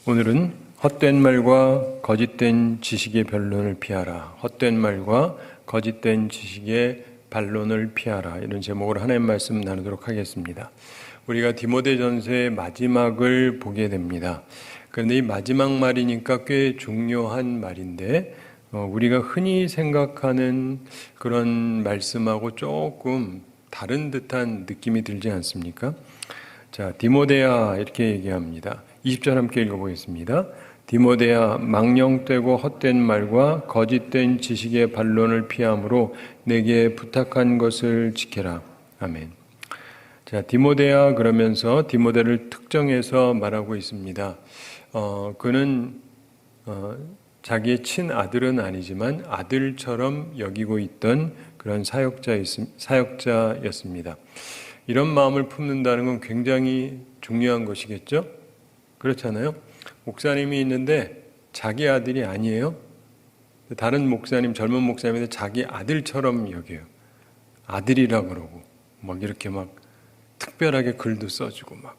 오늘은 헛된 말과 거짓된 지식의 변론을 피하라. 헛된 말과 거짓된 지식의 반론을 피하라. 이런 제목으로 하나님 말씀 나누도록 하겠습니다. 우리가 디모데전서의 마지막을 보게 됩니다. 그런데 이 마지막 말이니까 꽤 중요한 말인데 우리가 흔히 생각하는 그런 말씀하고 조금 다른 듯한 느낌이 들지 않습니까? 자, 디모데야 이렇게 얘기합니다. 20절 함께 읽어보겠습니다. 디모데야, 망령되고 헛된 말과 거짓된 지식의 반론을 피함으로 내게 부탁한 것을 지켜라. 아멘. 자, 디모데야 그러면서 디모데를 특정해서 말하고 있습니다. 그는 자기의 친아들은 아니지만 아들처럼 여기고 있던 그런 사역자였습니다. 이런 마음을 품는다는 건 굉장히 중요한 것이겠죠? 그렇잖아요? 목사님이 있는데 자기 아들이 아니에요? 다른 목사님, 젊은 목사님인데 자기 아들처럼 여겨요. 아들이라 그러고 막 이렇게 막 특별하게 글도 써주고 막.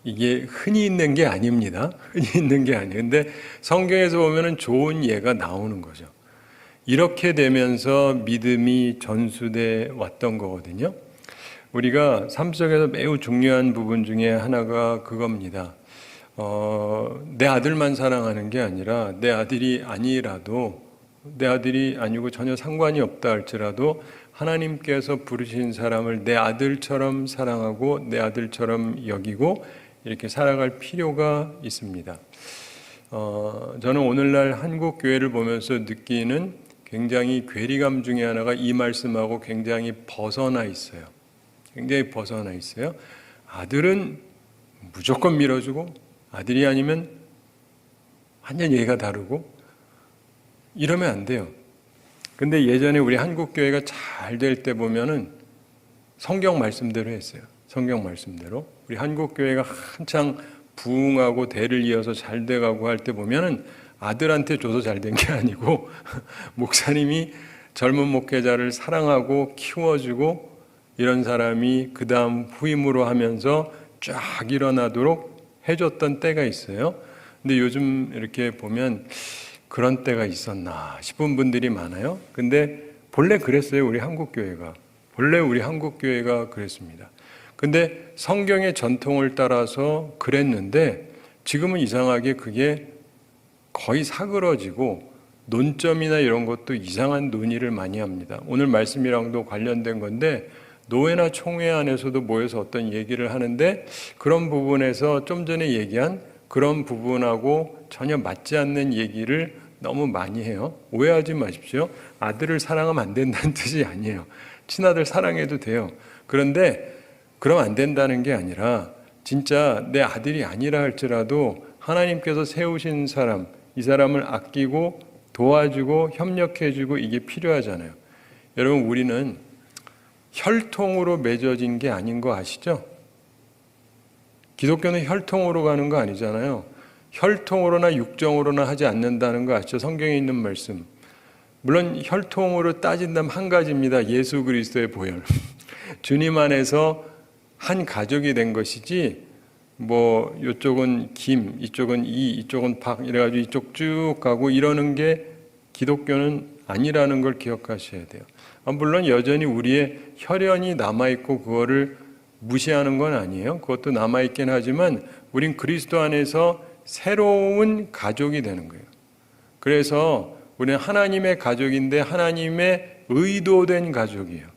이게 흔히 있는 게 아닙니다. 흔히 있는 게 아니에요. 근데 성경에서 보면은 좋은 예가 나오는 거죠. 이렇게 되면서 믿음이 전수돼 왔던 거거든요. 우리가 삶 속에서 매우 중요한 부분 중에 하나가 그겁니다. 내 아들만 사랑하는 게 아니라 내 아들이 아니라도 내 아들이 아니고 전혀 상관이 없다 할지라도 하나님께서 부르신 사람을 내 아들처럼 사랑하고 내 아들처럼 여기고 이렇게 살아갈 필요가 있습니다. 저는 오늘날 한국 교회를 보면서 느끼는 굉장히 괴리감 중에 하나가 이 말씀하고 굉장히 벗어나 있어요. 굉장히 벗어나 있어요. 아들은 무조건 밀어주고 아들이 아니면 완전 얘가 다르고 이러면 안 돼요. 근데 예전에 우리 한국 교회가 잘 될 때 보면은 성경 말씀대로 했어요. 성경 말씀대로. 우리 한국 교회가 한창 부흥하고 대를 이어서 잘 돼가고 할 때 보면은 아들한테 줘서 잘 된 게 아니고 목사님이 젊은 목회자를 사랑하고 키워주고 이런 사람이 그 다음 후임으로 하면서 쫙 일어나도록 해줬던 때가 있어요. 근데 요즘 이렇게 보면 그런 때가 있었나 싶은 분들이 많아요. 근데 본래 그랬어요. 우리 한국 교회가. 본래 우리 한국 교회가 그랬습니다. 근데 성경의 전통을 따라서 그랬는데 지금은 이상하게 그게 거의 사그러지고 논점이나 이런 것도 이상한 논의를 많이 합니다. 오늘 말씀이랑도 관련된 건데 노회나 총회 안에서도 모여서 어떤 얘기를 하는데 그런 부분에서 좀 전에 얘기한 그런 부분하고 전혀 맞지 않는 얘기를 너무 많이 해요. 오해하지 마십시오. 아들을 사랑하면 안 된다는 뜻이 아니에요. 친아들 사랑해도 돼요. 그런데 그러면 안 된다는 게 아니라 진짜 내 아들이 아니라 할지라도 하나님께서 세우신 사람, 이 사람을 아끼고 도와주고 협력해주고 이게 필요하잖아요. 여러분 우리는 혈통으로 맺어진 게 아닌 거 아시죠? 기독교는 혈통으로 가는 거 아니잖아요. 혈통으로나 육정으로나 하지 않는다는 거 아시죠? 성경에 있는 말씀. 물론 혈통으로 따진다면 한 가지입니다. 예수 그리스도의 보혈. 주님 안에서 한 가족이 된 것이지 뭐 이쪽은 김, 이쪽은 이, 이쪽은 박 이래가지고 이쪽 쭉 가고 이러는 게 기독교는 아니라는 걸 기억하셔야 돼요. 물론 여전히 우리의 혈연이 남아있고 그거를 무시하는 건 아니에요. 그것도 남아있긴 하지만 우린 그리스도 안에서 새로운 가족이 되는 거예요. 그래서 우리는 하나님의 가족인데 하나님의 의도된 가족이에요.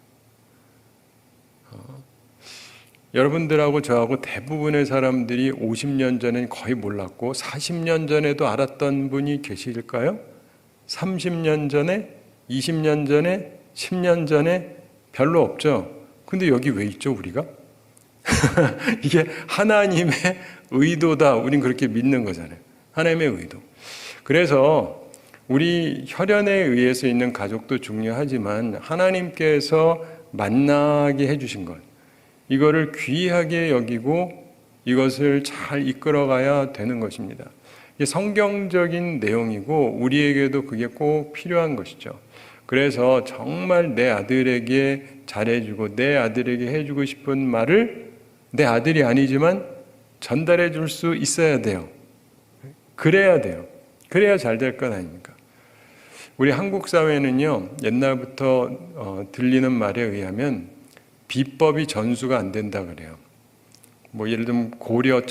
여러분들하고 저하고 대부분의 사람들이 50년 전엔 거의 몰랐고 40년 전에도 알았던 분이 계실까요? 30년 전에, 20년 전에, 10년 전에 별로 없죠. 근데 여기 왜 있죠, 우리가? 이게 하나님의 의도다. 우린 그렇게 믿는 거잖아요. 하나님의 의도. 그래서 우리 혈연에 의해서 있는 가족도 중요하지만 하나님께서 만나게 해주신 것, 이거를 귀하게 여기고 이것을 잘 이끌어가야 되는 것입니다. 이게 성경적인 내용이고 우리에게도 그게 꼭 필요한 것이죠. 그래서 정말 내 아들에게 잘해주고 내 아들에게 해주고 싶은 말을 내 아들이 아니지만 전달해 줄 수 있어야 돼요. 그래야 돼요. 그래야 잘 될 것 아닙니까? 우리 한국 사회는요, 옛날부터 들리는 말에 의하면 비법이 전수가 안 된다 그래요. 뭐 예를 들면 고려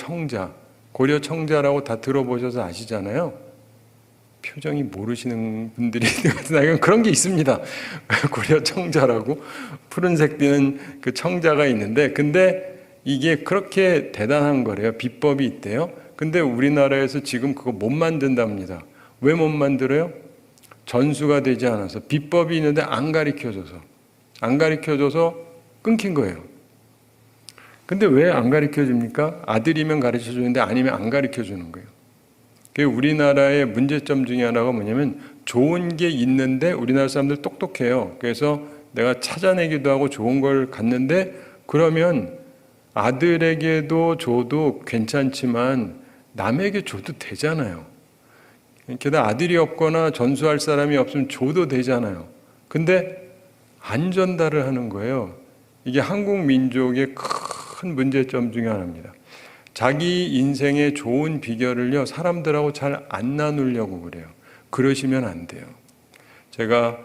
청자라고 다 들어보셔서 아시잖아요. 표정이 모르시는 분들이 그런 게 있습니다. 고려 청자라고 푸른색 띠는 그 청자가 있는데, 근데 이게 그렇게 대단한 거래요. 비법이 있대요. 근데 우리나라에서 지금 그거 못 만든답니다. 왜 못 만들어요? 전수가 되지 않아서. 비법이 있는데 안 가르쳐줘서 끊긴 거예요. 근데 왜 안 가르쳐 줍니까? 아들이면 가르쳐 주는데 아니면 안 가르쳐 주는 거예요. 그게 우리나라의 문제점 중에 하나가 뭐냐면, 좋은 게 있는데 우리나라 사람들 똑똑해요. 그래서 내가 찾아내기도 하고 좋은 걸 갖는데, 그러면 아들에게도 줘도 괜찮지만 남에게 줘도 되잖아요. 게다가 아들이 없거나 전수할 사람이 없으면 줘도 되잖아요. 근데 안 전달을 하는 거예요. 이게 한국 민족의 큰 문제점 중에 하나입니다. 자기 인생의 좋은 비결을요, 사람들하고 잘 안 나누려고 그래요. 그러시면 안 돼요. 제가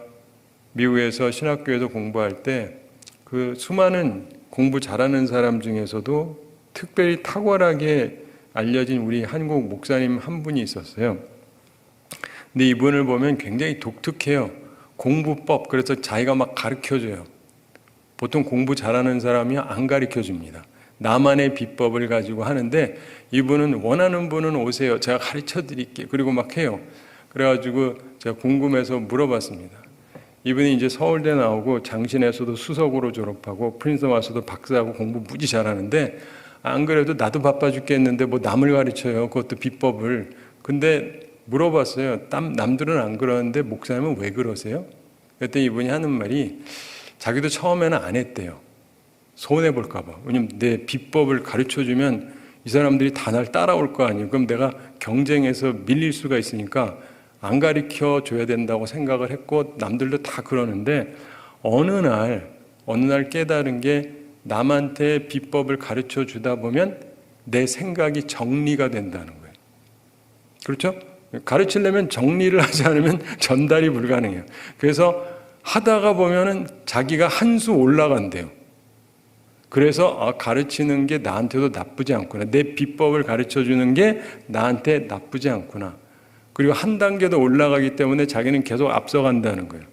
미국에서 신학교에서 공부할 때 그 수많은 공부 잘하는 사람 중에서도 특별히 탁월하게 알려진 우리 한국 목사님 한 분이 있었어요. 근데 이분을 보면 굉장히 독특해요. 공부법, 그래서 자기가 막 가르쳐줘요. 보통 공부 잘하는 사람이 안 가르쳐줍니다. 나만의 비법을 가지고 하는데, 이분은 원하는 분은 오세요. 제가 가르쳐 드릴게요. 그리고 막 해요. 그래가지고 제가 궁금해서 물어봤습니다. 이분이 이제 서울대 나오고 장신에서도 수석으로 졸업하고 프린스턴 와서도 박사하고 공부 무지 잘하는데, 안 그래도 나도 바빠 죽겠는데 뭐 남을 가르쳐요. 그것도 비법을. 근데 물어봤어요. 남들은 안 그러는데 목사님은 왜 그러세요? 그랬더니 이분이 하는 말이, 자기도 처음에는 안 했대요. 손해볼까 봐. 왜냐면 내 비법을 가르쳐주면 이 사람들이 다 날 따라올 거 아니에요. 그럼 내가 경쟁에서 밀릴 수가 있으니까 안 가르쳐 줘야 된다고 생각을 했고, 남들도 다 그러는데, 어느 날 깨달은 게, 남한테 비법을 가르쳐 주다 보면 내 생각이 정리가 된다는 거예요. 그렇죠? 가르치려면 정리를 하지 않으면 전달이 불가능해요. 그래서 하다가 보면은 자기가 한 수 올라간대요. 그래서 가르치는 게 나한테도 나쁘지 않구나. 내 비법을 가르쳐 주는 게 나한테 나쁘지 않구나. 그리고 한 단계 더 올라가기 때문에 자기는 계속 앞서간다는 거예요.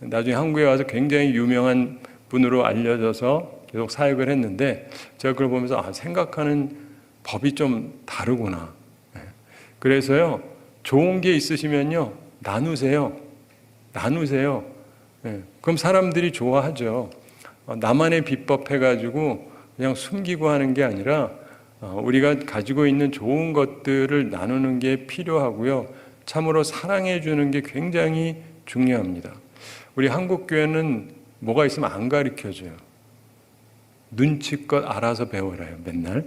나중에 한국에 와서 굉장히 유명한 분으로 알려져서 계속 사역을 했는데, 제가 그걸 보면서 생각하는 법이 좀 다르구나. 그래서요, 좋은 게 있으시면요, 나누세요. 그럼 사람들이 좋아하죠. 나만의 비법 해가지고 그냥 숨기고 하는 게 아니라, 우리가 가지고 있는 좋은 것들을 나누는 게 필요하고요. 참으로 사랑해 주는 게 굉장히 중요합니다. 우리 한국 교회는 뭐가 있으면 안 가르쳐줘요. 눈치껏 알아서 배워라요, 맨날.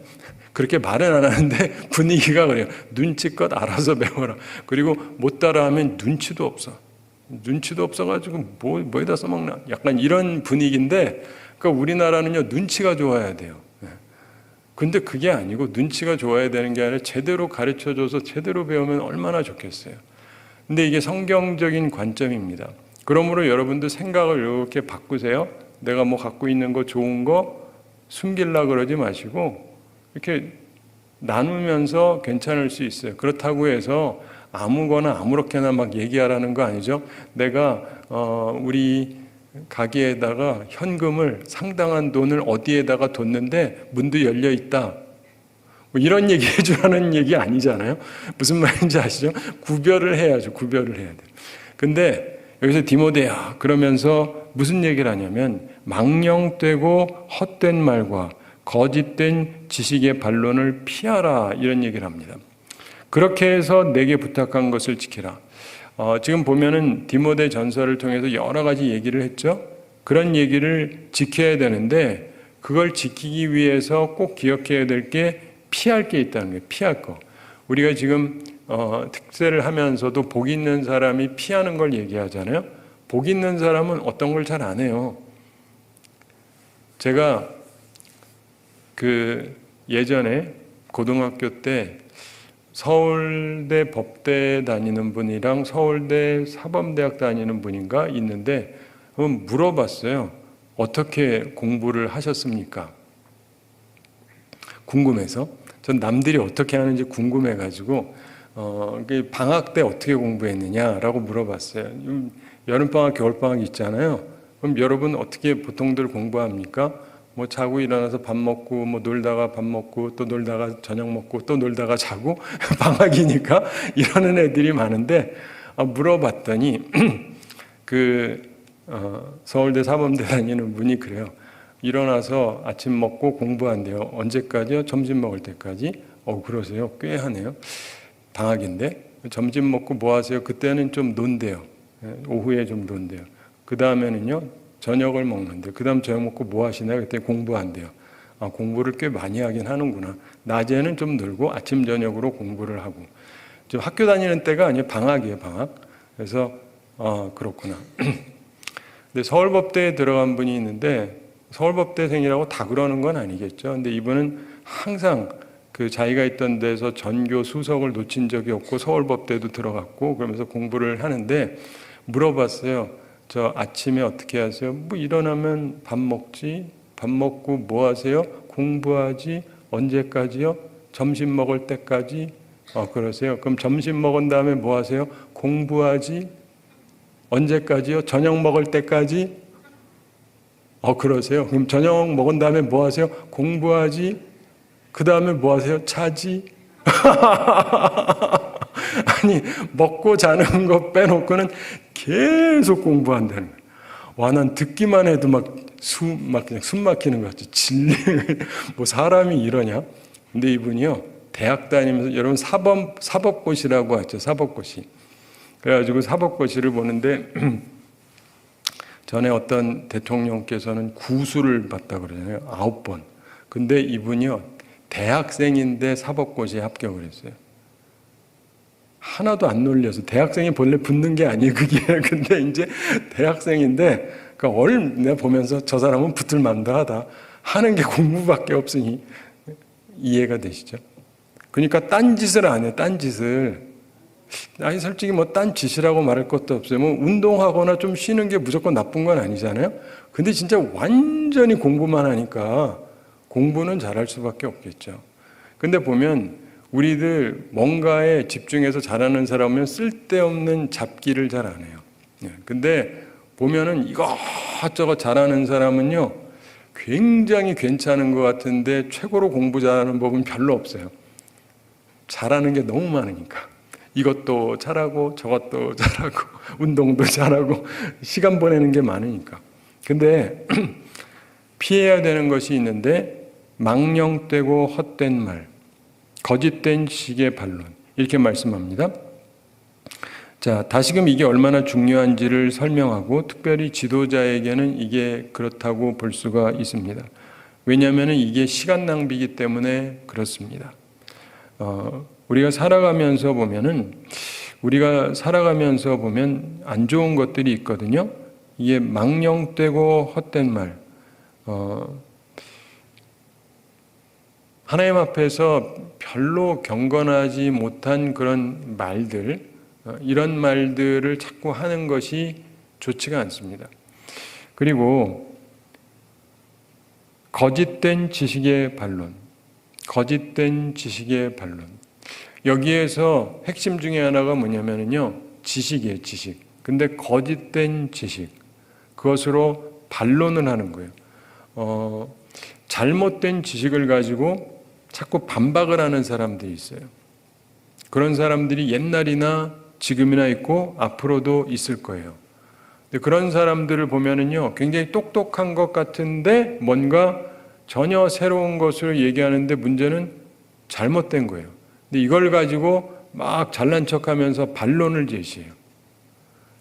그렇게 말은 안 하는데 분위기가 그래요. 눈치껏 알아서 배워라. 그리고 못 따라하면 눈치도 없어가지고 뭐에다 써먹나. 약간 이런 분위기인데, 그러니까 우리나라는요, 눈치가 좋아야 돼요. 근데 그게 아니고, 눈치가 좋아야 되는 게 아니라 제대로 가르쳐줘서 제대로 배우면 얼마나 좋겠어요. 근데 이게 성경적인 관점입니다. 그러므로 여러분도 생각을 이렇게 바꾸세요. 내가 뭐 갖고 있는 거 좋은 거 숨기려고 그러지 마시고 이렇게 나누면서 괜찮을 수 있어요. 그렇다고 해서 아무거나 아무렇게나 막 얘기하라는 거 아니죠. 내가 우리 가게에다가 현금을 상당한 돈을 어디에다가 뒀는데 문도 열려 있다. 뭐 이런 얘기 해주라는 얘기 아니잖아요. 무슨 말인지 아시죠? 구별을 해야죠. 구별을 해야 돼요. 근데 여기서 디모데야 그러면서 무슨 얘기를 하냐면, 망령되고 헛된 말과 거짓된 지식의 반론을 피하라, 이런 얘기를 합니다. 그렇게 해서 내게 부탁한 것을 지키라. 지금 보면은 디모데 전서를 통해서 여러 가지 얘기를 했죠. 그런 얘기를 지켜야 되는데, 그걸 지키기 위해서 꼭 기억해야 될 게 피할 게 있다는 거예요. 피할 거. 우리가 지금 특세를 하면서도 복 있는 사람이 피하는 걸 얘기하잖아요. 복 있는 사람은 어떤 걸 잘 안 해요. 제가 예전에 고등학교 때 서울대 법대 다니는 분이랑 서울대 사범대학 다니는 분인가 있는데 물어봤어요. 어떻게 공부를 하셨습니까? 궁금해서. 전 남들이 어떻게 하는지 궁금해가지고 방학 때 어떻게 공부했느냐라고 물어봤어요. 여름방학, 겨울방학 있잖아요. 그럼 여러분 어떻게 보통들 공부합니까? 뭐 자고 일어나서 밥 먹고 뭐 놀다가 밥 먹고 또 놀다가 저녁 먹고 또 놀다가 자고 방학이니까 이러는 애들이 많은데 물어봤더니 서울대 사범대 다니는 분이 그래요. 일어나서 아침 먹고 공부한대요. 언제까지요? 점심 먹을 때까지? 그러세요? 꽤 하네요. 방학인데 점심 먹고 뭐 하세요? 그때는 좀 논대요. 오후에 좀 논대요. 그 다음에는요 저녁을 먹는데 그 다음 저녁 먹고 뭐 하시나요? 그때 공부한대요. 공부를 꽤 많이 하긴 하는구나. 낮에는 좀 놀고 아침 저녁으로 공부를 하고. 좀 학교 다니는 때가 아니에요. 방학이에요. 방학. 그래서 그렇구나. 근데 서울법대에 들어간 분이 있는데 서울법대생이라고 다 그러는 건 아니겠죠. 근데 이분은 항상 그 자기가 있던 데서 전교 수석을 놓친 적이 없고 서울법대도 들어갔고 그러면서 공부를 하는데 물어봤어요. 저 아침에 어떻게 하세요? 뭐 일어나면 밥 먹지. 밥 먹고 뭐 하세요? 공부하지. 언제까지요? 점심 먹을 때까지. 그러세요. 그럼 점심 먹은 다음에 뭐 하세요? 공부하지. 언제까지요? 저녁 먹을 때까지. 그러세요. 그럼 저녁 먹은 다음에 뭐 하세요? 공부하지. 그 다음에 뭐 하세요? 자지. 아니 먹고 자는 거 빼놓고는 계속 공부한다는 거예요. 와, 난 듣기만 해도 막 그냥 숨 막히는 것 같죠. 뭐 사람이 이러냐? 근데 이분이요 대학 다니면서 여러분 사법고시라고 하죠. 사법고시. 그래가지고 사법고시를 보는데 전에 어떤 대통령께서는 구수를 받다 그러잖아요. 9번. 근데 이분이요 대학생인데 사법고시에 합격을 했어요. 하나도 안 놀려서. 대학생이 본래 붙는 게 아니에요 그게. 근데 이제 대학생인데 내가 보면서 저 사람은 붙을 만도 하다. 하는 게 공부밖에 없으니 이해가 되시죠? 그러니까 딴짓을 안 해요. 딴짓을. 아니 솔직히 뭐 딴짓이라고 말할 것도 없어요. 뭐 운동하거나 좀 쉬는 게 무조건 나쁜 건 아니잖아요. 근데 진짜 완전히 공부만 하니까 공부는 잘할 수밖에 없겠죠. 근데 보면 우리들 뭔가에 집중해서 잘하는 사람은 쓸데없는 잡기를 잘 안 해요. 근데 보면은 이것저것 잘하는 사람은요 굉장히 괜찮은 것 같은데 최고로 공부 잘하는 법은 별로 없어요. 잘하는 게 너무 많으니까. 이것도 잘하고 저것도 잘하고 운동도 잘하고 시간 보내는 게 많으니까. 근데 피해야 되는 것이 있는데 망령되고 헛된 말, 거짓된 지식의 반론 이렇게 말씀합니다. 자, 다시금 이게 얼마나 중요한지를 설명하고 특별히 지도자에게는 이게 그렇다고 볼 수가 있습니다. 왜냐하면 이게 시간 낭비이기 때문에 그렇습니다. 우리가 살아가면서 보면 안 좋은 것들이 있거든요. 이게 망령되고 헛된 말, 하나님 앞에서 별로 경건하지 못한 그런 말들, 이런 말들을 자꾸 하는 것이 좋지가 않습니다. 그리고 거짓된 지식의 반론, 거짓된 지식의 반론. 여기에서 핵심 중에 하나가 뭐냐면요, 지식이에요, 지식. 근데 거짓된 지식, 그것으로 반론을 하는 거예요. 잘못된 지식을 가지고 자꾸 반박을 하는 사람들이 있어요. 그런 사람들이 옛날이나 지금이나 있고 앞으로도 있을 거예요. 근데 그런 사람들을 보면은요, 굉장히 똑똑한 것 같은데 뭔가 전혀 새로운 것으로 얘기하는데 문제는 잘못된 거예요. 근데 이걸 가지고 막 잘난 척하면서 반론을 제시해요.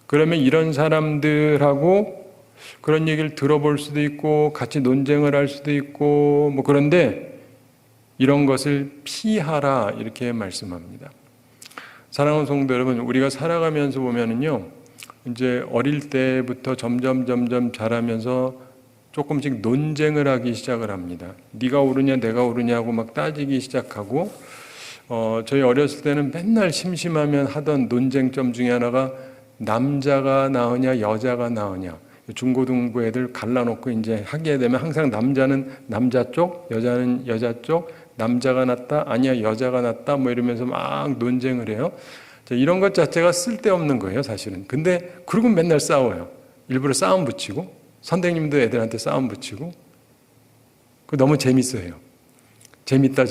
그러면 이런 사람들하고 그런 얘기를 들어볼 수도 있고 같이 논쟁을 할 수도 있고 뭐 그런데 이런 것을 피하라 이렇게 말씀합니다. 사랑하는 성도 여러분, 우리가 살아가면서 보면은요, 이제 어릴 때부터 점점 자라면서 조금씩 논쟁을 하기 시작을 합니다. 네가 옳으냐 내가 옳으냐고 막 따지기 시작하고 저희 어렸을 때는 맨날 심심하면 하던 논쟁점 중에 하나가 남자가 나으냐 여자가 나으냐. 중고등부 애들 갈라놓고 이제 하게 되면 항상 남자는 남자 쪽, 여자는 여자 쪽, 남자가 낫다, 아니야 여자가 낫다 뭐 이러면서 막 논쟁을 해요. 이런 것 자체가 쓸데없는 거예요, 사실은. 근데 그러고 맨날 싸워요. 일부러 싸움 붙이고 선생님도 애들한테 싸움 붙이고 그 너무 재밌어요. 재밌다.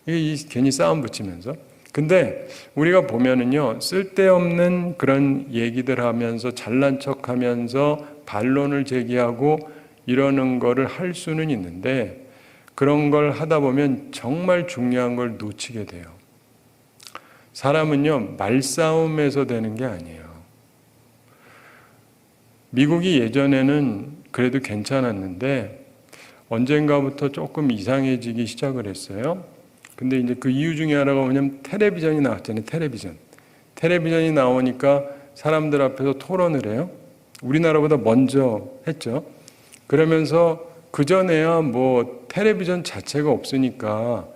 이게 괜히 싸움 붙이면서. 근데 우리가 보면은요, 쓸데없는 그런 얘기들 하면서 잘난 척 하면서 반론을 제기하고 이러는 거를 할 수는 있는데 그런 걸 하다 보면 정말 중요한 걸 놓치게 돼요. 사람은요, 말싸움에서 되는 게 아니에요. 미국이 예전에는 그래도 괜찮았는데 언젠가부터 조금 이상해지기 시작을 했어요. 근데 이제 그 이유 중에 하나가 뭐냐면 텔레비전이 나왔잖아요. 텔레비전이 나오니까 사람들 앞에서 토론을 해요. 우리나라보다 먼저 했죠. 그러면서 그전에야 뭐 텔레비전 자체가 없으니까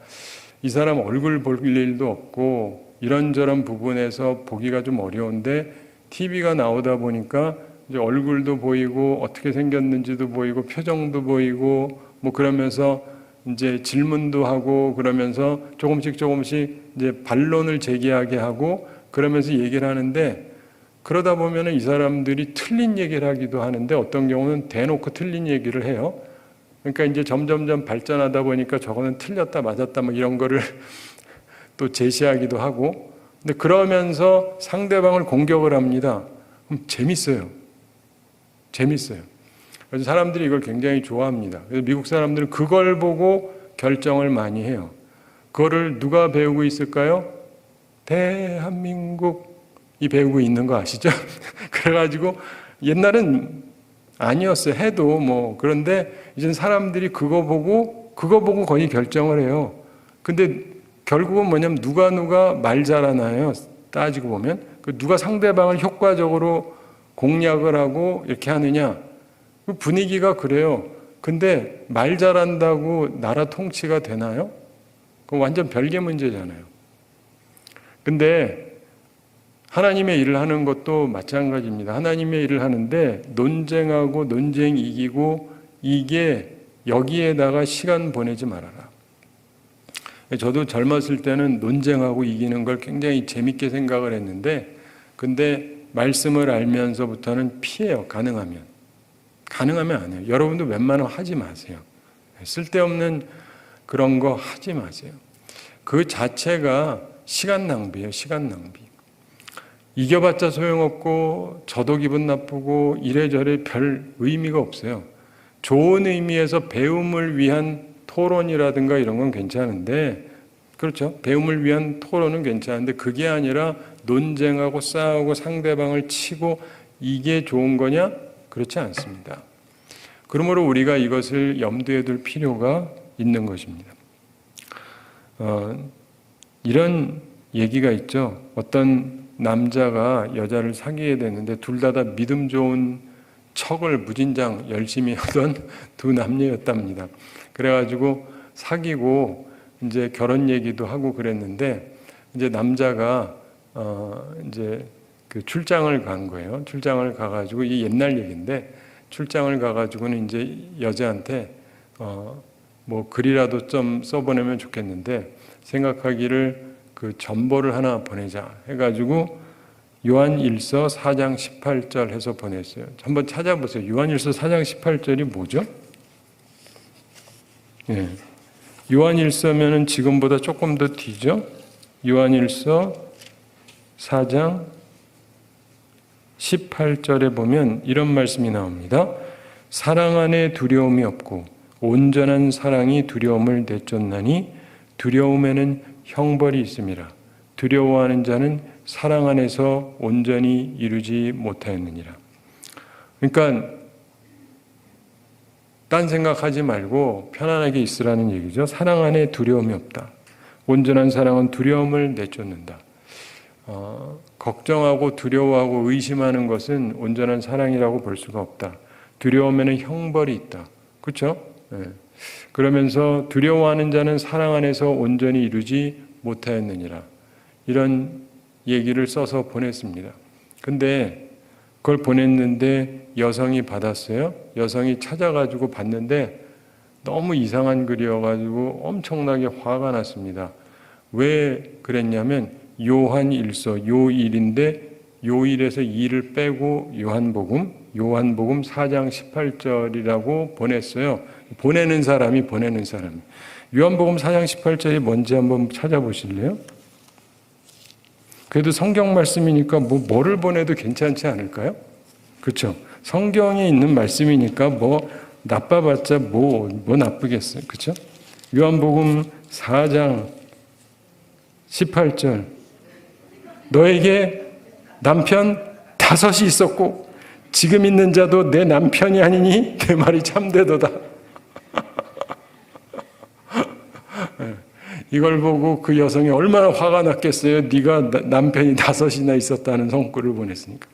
이 사람 얼굴 볼 일도 없고 이런저런 부분에서 보기가 좀 어려운데 TV가 나오다 보니까 이제 얼굴도 보이고 어떻게 생겼는지도 보이고 표정도 보이고 뭐 그러면서 이제 질문도 하고 그러면서 조금씩 이제 반론을 제기하게 하고 그러면서 얘기를 하는데 그러다 보면은 이 사람들이 틀린 얘기를 하기도 하는데 어떤 경우는 대놓고 틀린 얘기를 해요. 그러니까 이제 점점점 발전하다 보니까 저거는 틀렸다 맞았다 뭐 이런 거를 또 제시하기도 하고 근데 그러면서 상대방을 공격을 합니다. 그럼 재밌어요. 그래서 사람들이 이걸 굉장히 좋아합니다. 그래서 미국 사람들은 그걸 보고 결정을 많이 해요. 그거를 누가 배우고 있을까요? 대한민국이 배우고 있는 거 아시죠? 그래가지고 옛날엔 아니었어요. 해도 뭐 그런데 이제 사람들이 그거 보고 거의 결정을 해요. 근데 결국은 뭐냐면 누가 말 잘하나요? 따지고 보면 그 누가 상대방을 효과적으로 공략을 하고 이렇게 하느냐 그 분위기가 그래요. 근데 말 잘한다고 나라 통치가 되나요? 그건 완전 별개 문제잖아요. 근데 하나님의 일을 하는 것도 마찬가지입니다. 하나님의 일을 하는데 논쟁하고 논쟁 이기고 이게 여기에다가 시간 보내지 말아라. 저도 젊었을 때는 논쟁하고 이기는 걸 굉장히 재밌게 생각을 했는데 근데 말씀을 알면서부터는 피해요. 가능하면 안 해요. 여러분도 웬만하면 하지 마세요. 쓸데없는 그런 거 하지 마세요. 그 자체가 시간 낭비예요. 이겨봤자 소용없고 저도 기분 나쁘고 이래저래 별 의미가 없어요. 좋은 의미에서 배움을 위한 토론이라든가 이런 건 괜찮은데 그렇죠. 배움을 위한 토론은 괜찮은데 그게 아니라 논쟁하고 싸우고 상대방을 치고 이게 좋은 거냐? 그렇지 않습니다. 그러므로 우리가 이것을 염두에 둘 필요가 있는 것입니다. 이런 얘기가 있죠. 어떤 남자가 여자를 사귀게 되는데 둘 다 믿음 좋은 척을 무진장 열심히 하던 두 남녀였답니다. 그래가지고 사귀고 이제 결혼 얘기도 하고 그랬는데 이제 남자가 이제 그 출장을 간 거예요. 출장을 가가지고 이 옛날 얘기인데 출장을 가가지고는 이제 여자한테 뭐 글이라도 좀 써보내면 좋겠는데 생각하기를 그 전보를 하나 보내자 해가지고 요한일서 4장 18절 해서 보냈어요. 한번 찾아보세요. 요한일서 4장 18절이 뭐죠? 예. 요한일서면은 지금보다 조금 더 뒤죠? 요한일서 4장 18절에 보면 이런 말씀이 나옵니다. 사랑 안에 두려움이 없고 온전한 사랑이 두려움을 내쫓나니 두려움에는 형벌이 있음이라. 두려워하는 자는 사랑 안에서 온전히 이루지 못하였느니라. 그러니까 딴 생각하지 말고 편안하게 있으라는 얘기죠. 사랑 안에 두려움이 없다. 온전한 사랑은 두려움을 내쫓는다. 걱정하고 두려워하고 의심하는 것은 온전한 사랑이라고 볼 수가 없다. 두려우면 형벌이 있다. 그렇죠? 그러면서 두려워하는 자는 사랑 안에서 온전히 이루지 못하였느니라. 이런 얘기를 써서 보냈습니다. 근데 그걸 보냈는데 여성이 받았어요. 여성이 찾아가지고 봤는데 너무 이상한 글이어가지고 엄청나게 화가 났습니다. 왜 그랬냐면 요한 1서 요1인데 요1에서 2를 빼고 요한복음 4장 18절이라고 보냈어요. 보내는 사람이. 요한복음 4장 18절이 뭔지 한번 찾아보실래요? 그래도 성경 말씀이니까 뭐를 보내도 괜찮지 않을까요? 그렇죠? 성경에 있는 말씀이니까 나빠봤자 뭐 나쁘겠어요. 그렇죠? 요한복음 4장 18절. 너에게 남편 5이 있었고 지금 있는 자도 내 남편이 아니니 내 말이 참되도다. 이걸 보고 그 여성이 얼마나 화가 났겠어요. 네가 남편이 5이나 있었다는 성구를 보냈으니까.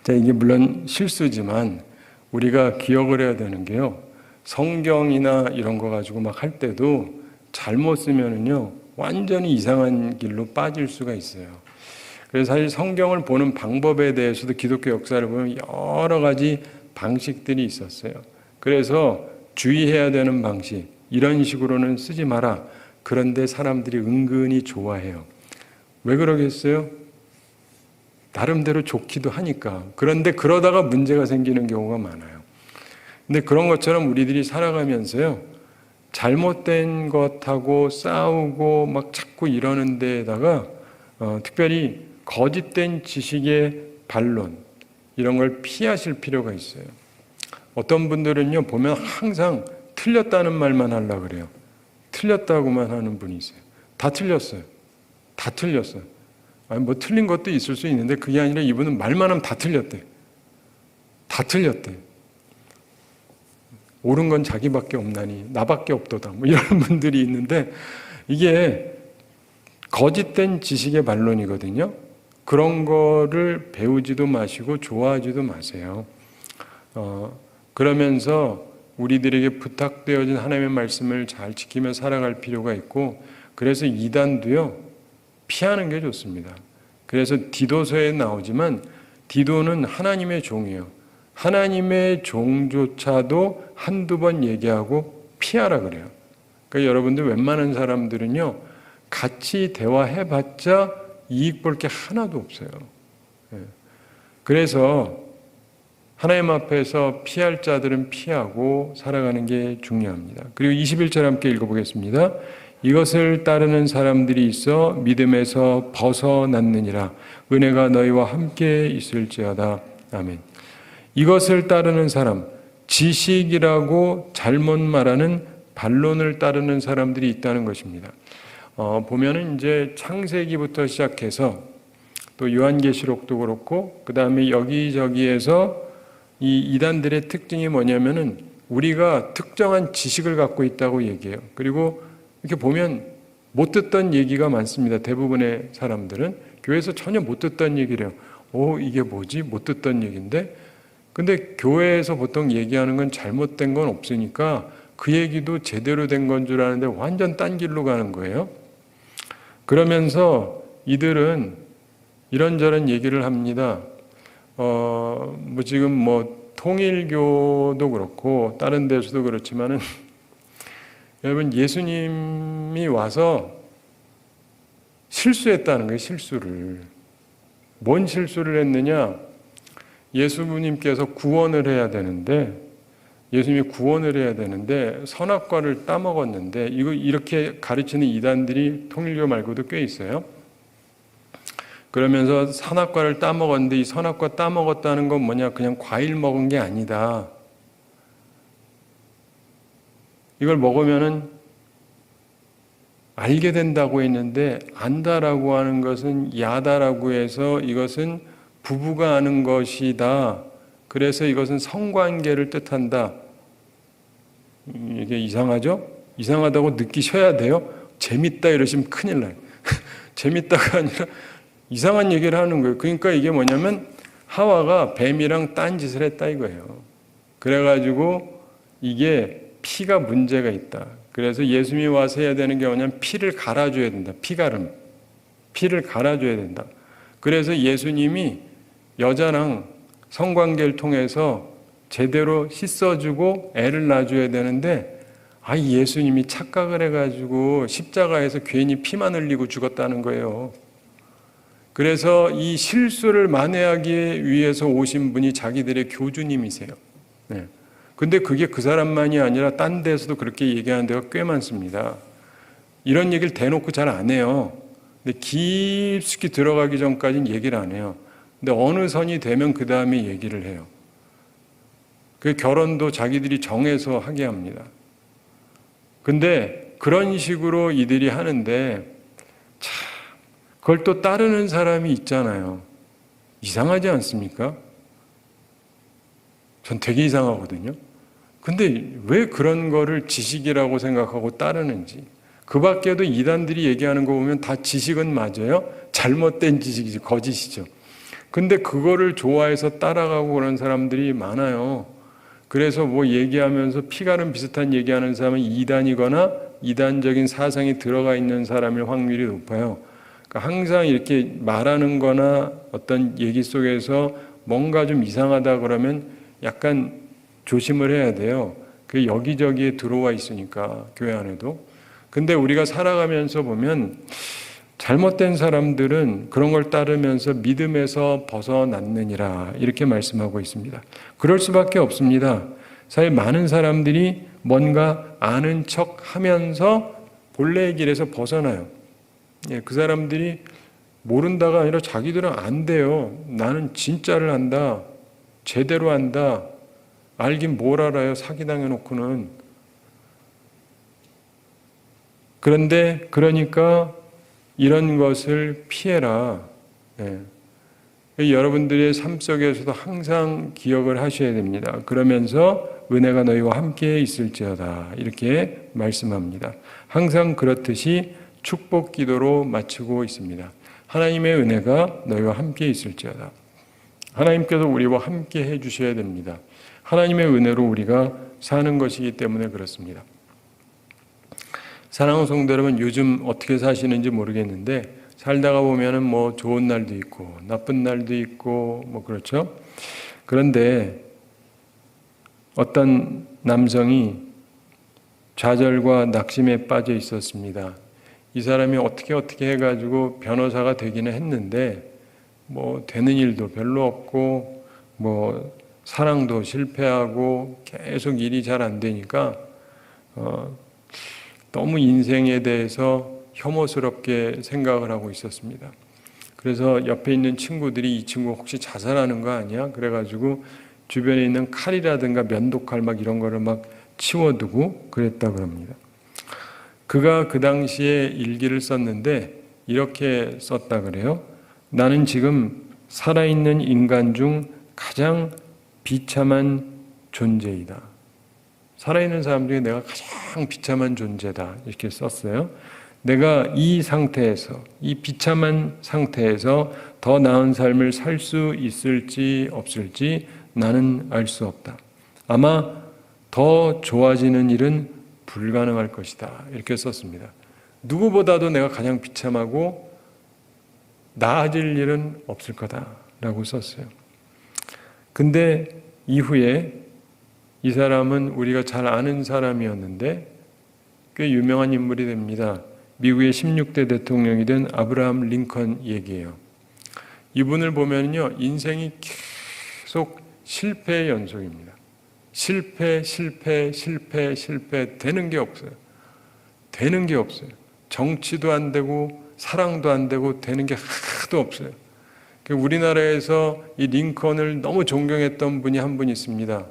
자, 이게 물론 실수지만 우리가 기억을 해야 되는 게요. 성경이나 이런 거 가지고 막 할 때도 잘못 쓰면은요, 완전히 이상한 길로 빠질 수가 있어요. 그래서 사실 성경을 보는 방법에 대해서도 기독교 역사를 보면 여러 가지 방식들이 있었어요. 그래서 주의해야 되는 방식, 이런 식으로는 쓰지 마라. 그런데 사람들이 은근히 좋아해요. 왜 그러겠어요? 나름대로 좋기도 하니까. 그런데 그러다가 문제가 생기는 경우가 많아요. 근데 그런 것처럼 우리들이 살아가면서요, 잘못된 것하고 싸우고 막 자꾸 이러는 데에다가 특별히 거짓된 지식의 반론, 이런 걸 피하실 필요가 있어요. 어떤 분들은요, 보면 항상 틀렸다는 말만 하려고 그래요. 틀렸다고만 하는 분이 있어요. 다 틀렸어요. 아니, 틀린 것도 있을 수 있는데 그게 아니라 이분은 말만 하면 다 틀렸대. 옳은 건 자기밖에 없나니 나밖에 없도다. 이런 분들이 있는데 이게 거짓된 지식의 반론이거든요. 그런 거를 배우지도 마시고 좋아하지도 마세요. 그러면서 우리들에게 부탁되어진 하나님의 말씀을 잘 지키며 살아갈 필요가 있고, 그래서 이단도요, 피하는 게 좋습니다. 그래서 디도서에 나오지만 디도는 하나님의 종이에요. 하나님의 종조차도 한두 번 얘기하고 피하라 그래요. 그러니까 여러분들 웬만한 사람들은요, 같이 대화해봤자 이익 볼 게 하나도 없어요. 그래서 하나님 앞에서 피할 자들은 피하고 살아가는 게 중요합니다. 그리고 21절 함께 읽어보겠습니다. 이것을 따르는 사람들이 있어 믿음에서 벗어났느니라. 은혜가 너희와 함께 있을지어다. 아멘. 이것을 따르는 사람, 지식이라고 잘못 말하는 반론을 따르는 사람들이 있다는 것입니다. 보면은 이제 창세기부터 시작해서 또 요한계시록도 그렇고, 그 다음에 여기저기에서 이 이단들의 특징이 뭐냐면은 우리가 특정한 지식을 갖고 있다고 얘기해요. 그리고 이렇게 보면 못 듣던 얘기가 많습니다. 대부분의 사람들은 교회에서 전혀 못 듣던 얘기를 해요. 이게 뭐지? 못 듣던 얘기인데, 근데 교회에서 보통 얘기하는 건 잘못된 건 없으니까 그 얘기도 제대로 된 건 줄 아는데 완전 딴 길로 가는 거예요. 그러면서 이들은 이런저런 얘기를 합니다. 지금 통일교도 그렇고 다른 데서도 그렇지만은 여러분, 예수님이 와서 실수했다는 거예요. 실수를. 뭔 실수를 했느냐? 예수님께서 구원을 해야 되는데, 예수님이 구원을 해야 되는데 선악과를 따먹었는데, 이렇게 가르치는 이단들이 통일교 말고도 꽤 있어요. 그러면서 선악과를 따먹었는데 이 선악과 따먹었다는 건 뭐냐? 그냥 과일 먹은 게 아니다. 이걸 먹으면은 알게 된다고 했는데 안다라고 하는 것은 야다라고 해서 이것은 부부가 아는 것이다. 그래서 이것은 성관계를 뜻한다. 이게 이상하죠? 이상하다고 느끼셔야 돼요. 재밌다 이러시면 큰일 나요. 재밌다가 아니라 이상한 얘기를 하는 거예요. 그러니까 이게 뭐냐면 하와가 뱀이랑 딴짓을 했다 이거예요. 그래가지고 이게 피가 문제가 있다. 그래서 예수님이 와서 해야 되는 게 뭐냐면 피를 갈아줘야 된다. 피가름. 피를 갈아줘야 된다. 그래서 예수님이 여자랑 성관계를 통해서 제대로 씻어주고 애를 낳아줘야 되는데 예수님이 착각을 해가지고 십자가에서 괜히 피만 흘리고 죽었다는 거예요. 그래서 이 실수를 만회하기 위해서 오신 분이 자기들의 교주님이세요. 네. 근데 그게 그 사람만이 아니라 딴 데서도 그렇게 얘기하는 데가 꽤 많습니다. 이런 얘기를 대놓고 잘 안 해요. 근데 깊숙이 들어가기 전까지는 얘기를 안 해요. 근데 어느 선이 되면 그 다음에 얘기를 해요. 그 결혼도 자기들이 정해서 하게 합니다. 근데 그런 식으로 이들이 하는데 참 그걸 또 따르는 사람이 있잖아요. 이상하지 않습니까? 전 되게 이상하거든요. 근데 왜 그런 거를 지식이라고 생각하고 따르는지. 그 밖에도 이단들이 얘기하는 거 보면 다 지식은 맞아요. 잘못된 지식이지, 거짓이죠. 근데 그거를 좋아해서 따라가고 그런 사람들이 많아요. 그래서 뭐 얘기하면서 피가름 비슷한 얘기하는 사람은 이단이거나 이단적인 사상이 들어가 있는 사람일 확률이 높아요. 그러니까 항상 이렇게 말하는 거나 어떤 얘기 속에서 뭔가 좀 이상하다 그러면 약간 조심을 해야 돼요. 그게 여기저기에 들어와 있으니까, 교회 안에도. 근데 우리가 살아가면서 보면 잘못된 사람들은 그런 걸 따르면서 믿음에서 벗어났느니라 이렇게 말씀하고 있습니다. 그럴 수밖에 없습니다. 사실 많은 사람들이 뭔가 아는 척 하면서 본래의 길에서 벗어나요. 그 사람들이 모른다가 아니라 자기들은 안 돼요. 나는 진짜를 안다. 제대로 안다. 알긴 뭘 알아요. 사기당해 놓고는. 그런데 그러니까 이런 것을 피해라. 여러분들의 삶 속에서도 항상 기억을 하셔야 됩니다. 그러면서 은혜가 너희와 함께 있을지어다 이렇게 말씀합니다. 항상 그렇듯이 축복 기도로 마치고 있습니다. 하나님의 은혜가 너희와 함께 있을지어다. 하나님께서 우리와 함께 해주셔야 됩니다. 하나님의 은혜로 우리가 사는 것이기 때문에 그렇습니다. 사랑하는 성도 여러분, 요즘 어떻게 사시는지 모르겠는데 살다가 보면은 뭐 좋은 날도 있고 나쁜 날도 있고 뭐 그렇죠. 그런데 어떤 남성이 좌절과 낙심에 빠져 있었습니다. 이 사람이 어떻게 해가지고 변호사가 되기는 했는데 뭐 되는 일도 별로 없고 뭐 사랑도 실패하고 계속 일이 잘 안 되니까 너무 인생에 대해서 혐오스럽게 생각을 하고 있었습니다. 그래서 옆에 있는 친구들이 이 친구 혹시 자살하는 거 아니야? 그래가지고 주변에 있는 칼이라든가 면도칼 막 이런 거를 막 치워두고 그랬다 그럽니다. 그가 그 당시에 일기를 썼는데 이렇게 썼다 그래요. 나는 지금 살아있는 인간 중 가장 비참한 존재이다. 살아있는 사람 중에 내가 가장 비참한 존재다. 이렇게 썼어요. 내가 이 상태에서, 이 비참한 상태에서 더 나은 삶을 살 수 있을지 없을지 나는 알 수 없다. 아마 더 좋아지는 일은 불가능할 것이다. 이렇게 썼습니다. 누구보다도 내가 가장 비참하고 나아질 일은 없을 거다라고 썼어요. 근데 이후에 이 사람은 우리가 잘 아는 사람이었는데 꽤 유명한 인물이 됩니다. 미국의 16대 대통령이 된 아브라함 링컨 얘기예요. 이분을 보면요, 인생이 계속 실패의 연속입니다. 실패, 되는 게 없어요. 되는 게 없어요. 정치도 안 되고 사랑도 안 되고 되는 게 하나도 없어요. 우리나라에서 이 링컨을 너무 존경했던 분이 한 분 있습니다.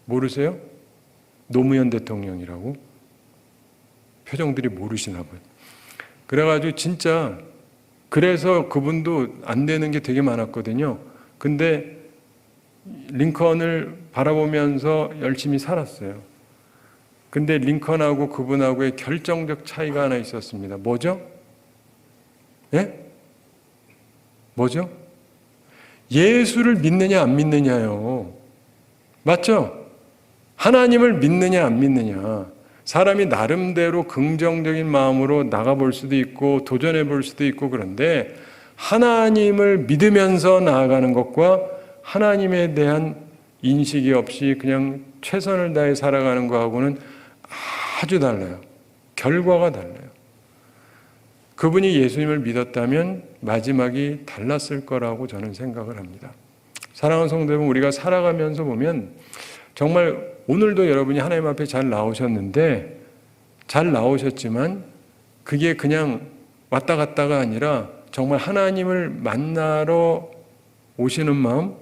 모르세요? 노무현 대통령이라고? 표정들이 모르시나 봐요. 그래가지고 진짜 그래서 그분도 안 되는 게 되게 많았거든요. 근데 링컨을 바라보면서 열심히 살았어요. 근데 링컨하고 그분하고의 결정적 차이가 하나 있었습니다. 뭐죠? 예? 뭐죠? 예수를 믿느냐 안 믿느냐요. 맞죠? 하나님을 믿느냐 안 믿느냐. 사람이 나름대로 긍정적인 마음으로 나가볼 수도 있고 도전해 볼 수도 있고 그런데 하나님을 믿으면서 나아가는 것과 하나님에 대한 인식이 없이 그냥 최선을 다해 살아가는 거하고는 아주 달라요. 결과가 달라요. 그분이 예수님을 믿었다면 마지막이 달랐을 거라고 저는 생각을 합니다. 사랑하는 성도 여러분, 우리가 살아가면서 보면 정말 오늘도 여러분이 하나님 앞에 잘 나오셨는데 잘 나오셨지만 그게 그냥 왔다 갔다가 아니라 정말 하나님을 만나러 오시는 마음,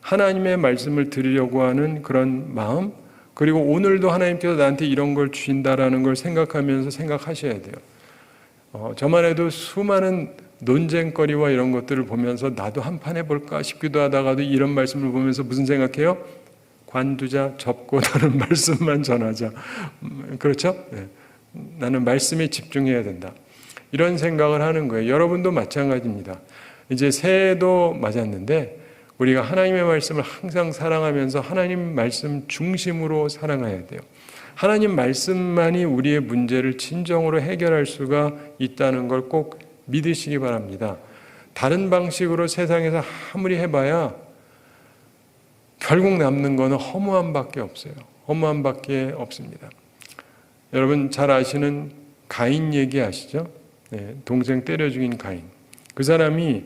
하나님의 말씀을 들으려고 하는 그런 마음, 그리고 오늘도 하나님께서 나한테 이런 걸 주신다라는 걸 생각하면서 생각하셔야 돼요. 저만 해도 수많은 논쟁거리와 이런 것들을 보면서 나도 한판 해볼까 싶기도 하다가도 이런 말씀을 보면서 무슨 생각해요? 관두자, 접고 나는 말씀만 전하자. 그렇죠? 네. 나는 말씀에 집중해야 된다. 이런 생각을 하는 거예요. 여러분도 마찬가지입니다. 이제 새해도 맞았는데 우리가 하나님의 말씀을 항상 사랑하면서 하나님 말씀 중심으로 살아가야 돼요. 하나님 말씀만이 우리의 문제를 진정으로 해결할 수가 있다는 걸 꼭 믿으시기 바랍니다. 다른 방식으로 세상에서 아무리 해봐야 결국 남는 거는 허무함밖에 없어요. 허무함밖에 없습니다. 여러분 잘 아시는 가인 얘기 아시죠? 네, 동생 때려 죽인 가인. 그 사람이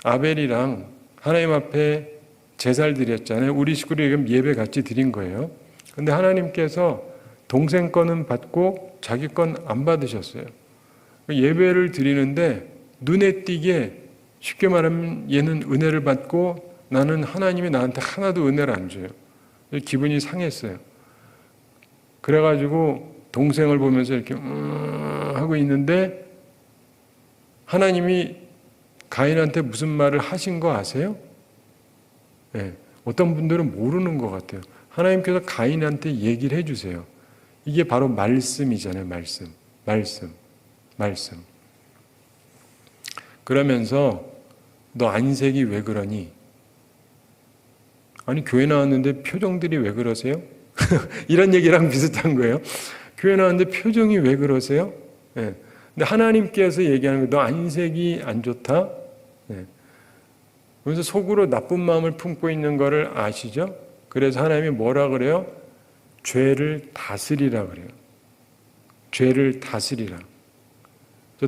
아벨이랑 하나님 앞에 제사를 드렸잖아요. 우리 식구를 예배 같이 드린 거예요. 근데 하나님께서 동생 거는 받고 자기 건 안 받으셨어요. 예배를 드리는데 눈에 띄게 쉽게 말하면 얘는 은혜를 받고 나는 하나님이 나한테 하나도 은혜를 안 줘요. 기분이 상했어요. 그래가지고 동생을 보면서 이렇게 하고 있는데 하나님이 가인한테 무슨 말을 하신 거 아세요? 네, 어떤 분들은 모르는 것 같아요. 하나님께서 가인한테 얘기를 해주세요. 이게 바로 말씀이잖아요. 말씀. 그러면서 너 안색이 왜 그러니? 아니 교회 나왔는데 표정들이 왜 그러세요? 이런 얘기랑 비슷한 거예요. 교회 나왔는데 표정이 왜 그러세요? 네. 근데 하나님께서 얘기하는 거, 너 안색이 안 좋다? 네. 그래서 속으로 나쁜 마음을 품고 있는 거를 아시죠? 그래서 하나님이 뭐라 그래요? 죄를 다스리라 그래요. 죄를 다스리라.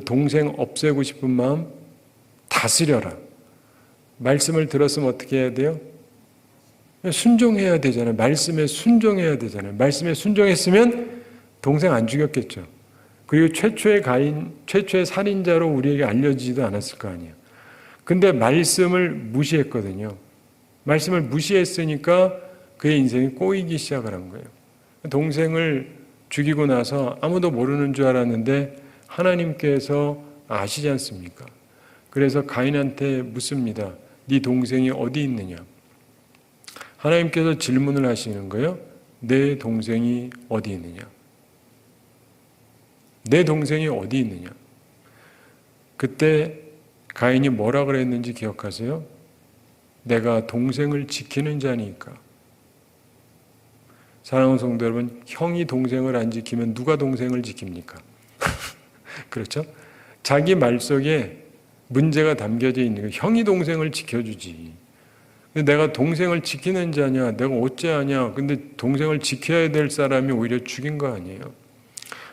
동생 없애고 싶은 마음 다스려라. 말씀을 들었으면 어떻게 해야 돼요? 순종해야 되잖아요. 말씀에 순종해야 되잖아요. 말씀에 순종했으면 동생 안 죽였겠죠. 그리고 최초의 가인, 최초의 살인자로 우리에게 알려지지도 않았을 거 아니에요. 근데 말씀을 무시했거든요. 말씀을 무시했으니까 그의 인생이 꼬이기 시작을 한 거예요. 동생을 죽이고 나서 아무도 모르는 줄 알았는데 하나님께서 아시지 않습니까? 그래서 가인한테 묻습니다. 네 동생이 어디 있느냐? 하나님께서 질문을 하시는 거예요. 내 동생이 어디 있느냐? 내 동생이 어디 있느냐? 그때 가인이 뭐라 그랬는지 기억하세요? 내가 동생을 지키는 자니까. 사랑하는 성도 여러분, 형이 동생을 안 지키면 누가 동생을 지킵니까? 그렇죠? 자기 말 속에 문제가 담겨져 있는 거예요. 형이 동생을 지켜주지. 근데 내가 동생을 지키는 자냐? 내가 어째하냐? 근데 동생을 지켜야 될 사람이 오히려 죽인 거 아니에요?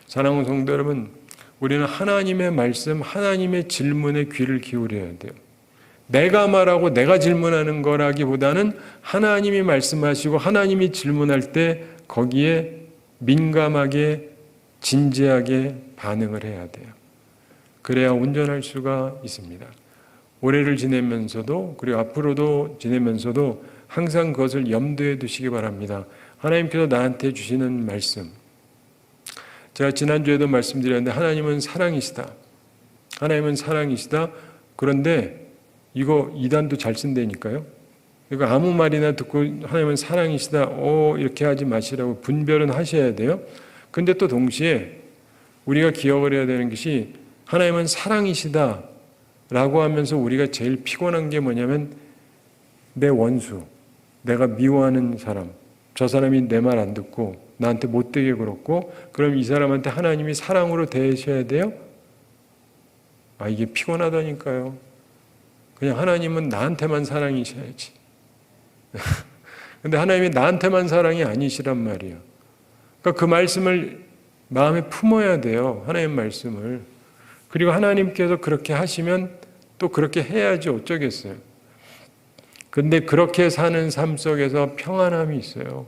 사랑하는 성도 여러분, 우리는 하나님의 말씀, 하나님의 질문에 귀를 기울여야 돼요. 내가 말하고 내가 질문하는 거라기보다는 하나님이 말씀하시고 하나님이 질문할 때 거기에 민감하게 진지하게 반응을 해야 돼요. 그래야 온전할 수가 있습니다. 올해를 지내면서도 그리고 앞으로도 지내면서도 항상 그것을 염두에 두시기 바랍니다. 하나님께서 나한테 주시는 말씀. 제가 지난주에도 말씀드렸는데 하나님은 사랑이시다. 하나님은 사랑이시다. 그런데 이거 이단도 잘 쓴다니까요. 이거 아무 말이나 듣고 하나님은 사랑이시다. 이렇게 하지 마시라고 분별은 하셔야 돼요. 근데 또 동시에 우리가 기억을 해야 되는 것이 하나님은 사랑이시다 라고 하면서 우리가 제일 피곤한 게 뭐냐면 내 원수, 내가 미워하는 사람, 저 사람이 내 말 안 듣고 나한테 못되게 굴었고, 그럼 이 사람한테 하나님이 사랑으로 대하셔야 돼요? 이게 피곤하다니까요. 그냥 하나님은 나한테만 사랑이셔야지. 근데 하나님이 나한테만 사랑이 아니시란 말이에요. 그러니까 그 말씀을 마음에 품어야 돼요. 하나님 말씀을. 그리고 하나님께서 그렇게 하시면 또 그렇게 해야지 어쩌겠어요. 근데 그렇게 사는 삶 속에서 평안함이 있어요.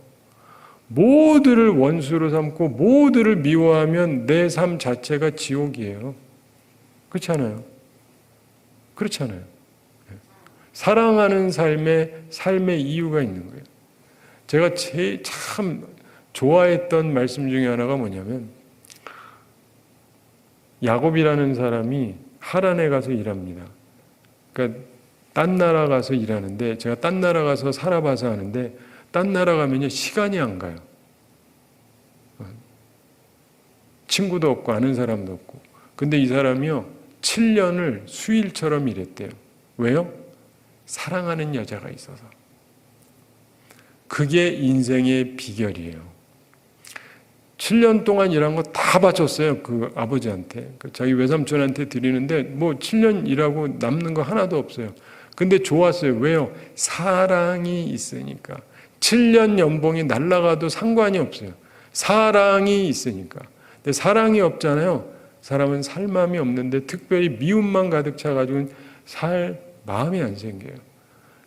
모두를 원수로 삼고 모두를 미워하면 내 삶 자체가 지옥이에요. 그렇잖아요. 그렇잖아요. 사랑하는 삶의 이유가 있는 거예요. 제가 참 좋아했던 말씀 중에 하나가 뭐냐면, 야곱이라는 사람이 하란에 가서 일합니다. 그러니까 딴 나라 가서 일하는데, 제가 딴 나라 가서 살아봐서 아는데, 딴 나라 가면요 시간이 안 가요. 친구도 없고 아는 사람도 없고. 근데 이 사람이요 7년을 수일처럼 일했대요. 왜요? 사랑하는 여자가 있어서. 그게 인생의 비결이에요. 7년 동안 일한 거 다 바쳤어요. 그 아버지한테. 자기 외삼촌한테 드리는데 뭐 7년 일하고 남는 거 하나도 없어요. 근데 좋았어요. 왜요? 사랑이 있으니까. 7년 연봉이 날아가도 상관이 없어요. 사랑이 있으니까. 근데 사랑이 없잖아요. 사람은 살 마음이 없는데, 특별히 미움만 가득 차가지고는 살 마음이 안 생겨요.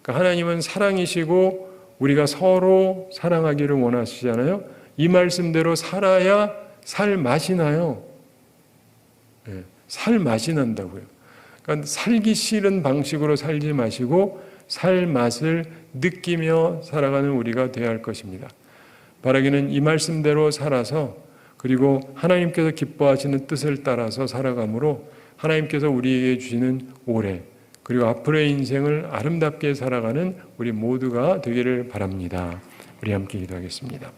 그러니까 하나님은 사랑이시고 우리가 서로 사랑하기를 원하시잖아요. 이 말씀대로 살아야 살 맛이 나요. 네, 살 맛이 난다고요. 그러니까 살기 싫은 방식으로 살지 마시고 살 맛을 느끼며 살아가는 우리가 되어야 할 것입니다. 바라기는 이 말씀대로 살아서, 그리고 하나님께서 기뻐하시는 뜻을 따라서 살아감으로 하나님께서 우리에게 주시는 올해 그리고 앞으로의 인생을 아름답게 살아가는 우리 모두가 되기를 바랍니다. 우리 함께 기도하겠습니다.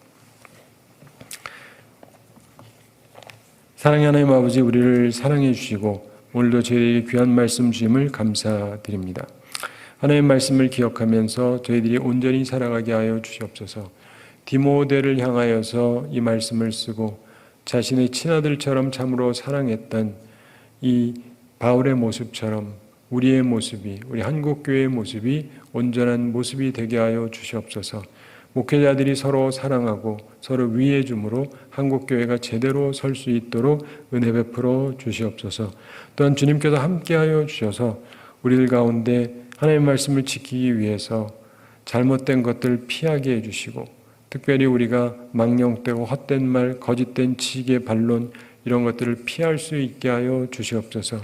사랑의 하나님 아버지, 우리를 사랑해 주시고 오늘도 저희에게 귀한 말씀 주심을 감사드립니다. 하나님의 말씀을 기억하면서 저희들이 온전히 살아가게 하여 주시옵소서. 디모데를 향하여서 이 말씀을 쓰고 자신의 친아들처럼 참으로 사랑했던 이 바울의 모습처럼 우리의 모습이, 우리 한국교회의 모습이 온전한 모습이 되게 하여 주시옵소서. 목회자들이 서로 사랑하고 서로 위해 줌으로 한국교회가 제대로 설 수 있도록 은혜 베풀어 주시옵소서. 또한 주님께서 함께하여 주셔서 우리들 가운데 하나님의 말씀을 지키기 위해서 잘못된 것들 피하게 해주시고, 특별히 우리가 망령되고 헛된 말, 거짓된 지계, 반론 이런 것들을 피할 수 있게 하여 주시옵소서.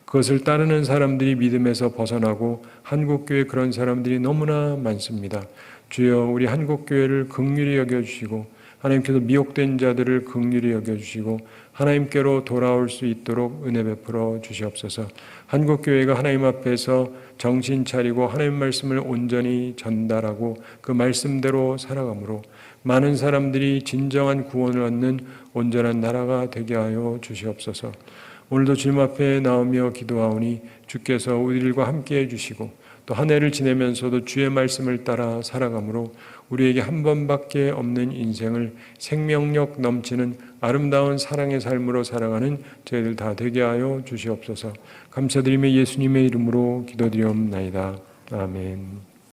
그것을 따르는 사람들이 믿음에서 벗어나고 한국교회 그런 사람들이 너무나 많습니다. 주여, 우리 한국교회를 긍휼히 여겨주시고 하나님께서 미혹된 자들을 긍휼히 여겨주시고 하나님께로 돌아올 수 있도록 은혜 베풀어 주시옵소서. 한국교회가 하나님 앞에서 정신 차리고 하나님 말씀을 온전히 전달하고 그 말씀대로 살아가므로 많은 사람들이 진정한 구원을 얻는 온전한 나라가 되게 하여 주시옵소서. 오늘도 주님 앞에 나오며 기도하오니 주께서 우리들과 함께해 주시고 또 한 해를 지내면서도 주의 말씀을 따라 살아가므로 우리에게 한 번밖에 없는 인생을 생명력 넘치는 아름다운 사랑의 삶으로 살아가는 저희들 다 되게 하여 주시옵소서. 감사드리며 예수님의 이름으로 기도드리옵나이다. 아멘.